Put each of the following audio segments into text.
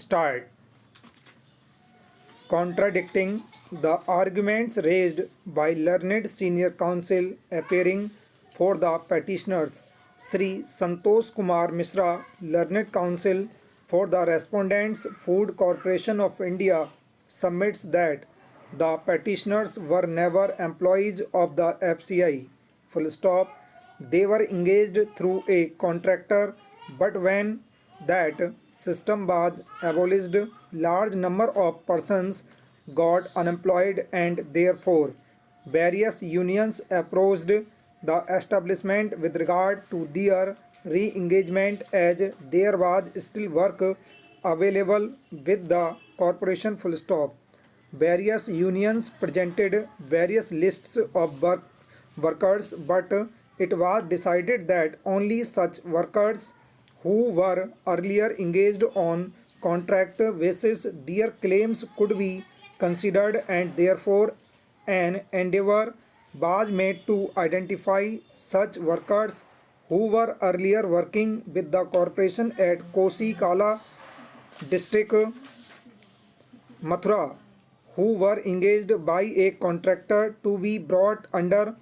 start contradicting the arguments raised by learned senior counsel appearing for the petitioners. Sri Santosh Kumar Mishra, learned counsel for the respondents Food Corporation of India, submits that the petitioners were never employees of the FCI. Full stop. They were engaged through a contractor, but when that system was abolished, large number of persons got unemployed and therefore various unions approached the establishment with regard to their re-engagement as there was still work available with the corporation. Full stop. Various unions presented various lists of workers, but it was decided that only such workers who were earlier engaged on contract basis their claims could be considered, and therefore an endeavor was made to identify such workers who were earlier working with the corporation at Kosi Kala district Mathura, who were engaged by a contractor to be brought under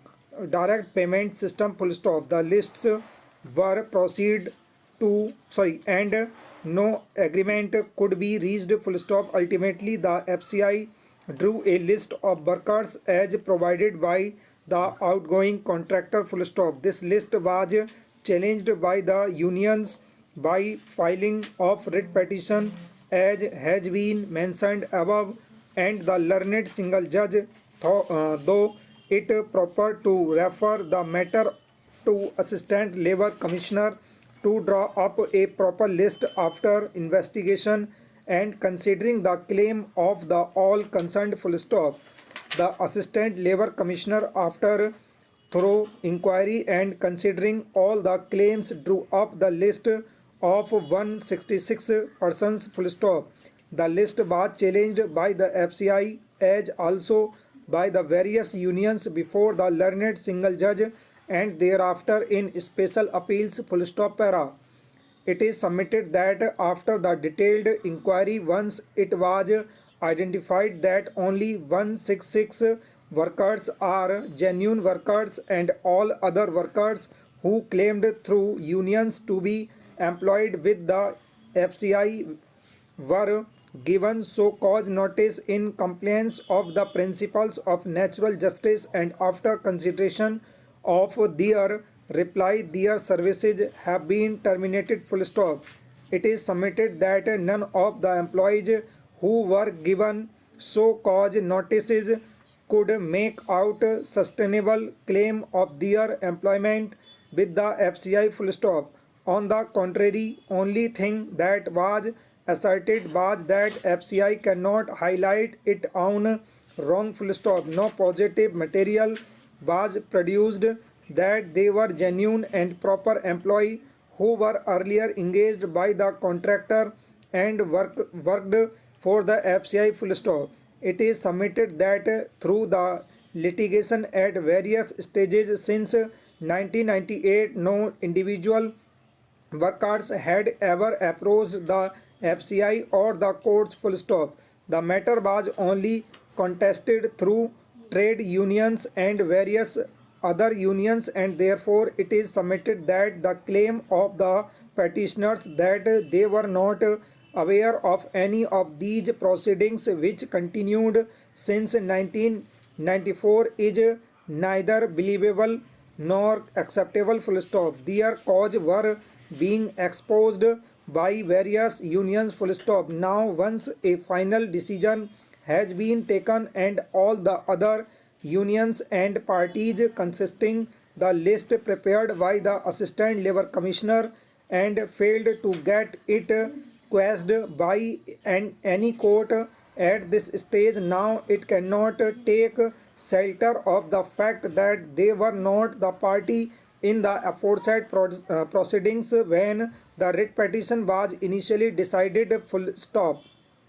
direct payment system. Full stop. The lists were proceed to and no agreement could be reached. Full stop. Ultimately, the FCI drew a list of workers as provided by the outgoing contractor. Full stop. This list was challenged by the unions by filing of writ petition as has been mentioned above, and the learned single judge though it proper to refer the matter to Assistant Labour Commissioner to draw up a proper list after investigation and considering the claim of the all concerned. Full stop. The Assistant Labour Commissioner, after thorough inquiry and considering all the claims, drew up the list of 166 persons. Full stop. The list was challenged by the FCI as also by the various unions before the learned single judge and thereafter in special appeals. Full stop. Para. It is submitted that after the detailed inquiry, once it was identified that only 166 workers are genuine workers and all other workers who claimed through unions to be employed with the FCI were given so cause notice in compliance of the principles of natural justice, and after consideration of their reply their services have been terminated. Full stop. It is submitted that none of the employees who were given so cause notices could make out sustainable claim of their employment with the FCI. Full stop. On the contrary, only thing that was asserted was that FCI cannot highlight its own wrong. Full stop. No positive material was produced that they were genuine and proper employee who were earlier engaged by the contractor and worked for the FCI. Full stop. It is submitted that through the litigation at various stages since 1998, no individual workers had ever approached the FCI or the courts. Full stop. The matter was only contested through trade unions and various other unions, and therefore it is submitted that the claim of the petitioners that they were not aware of any of these proceedings which continued since 1994 is neither believable nor acceptable. Full stop. Their cause were being exposed by various unions. Full stop. Now once a final decision has been taken and all the other unions and parties consisting the list prepared by the Assistant Labour Commissioner and failed to get it quashed by any court at this stage, now it cannot take shelter of the fact that they were not the party in the aforesaid proceedings when the writ petition was initially decided. Full stop.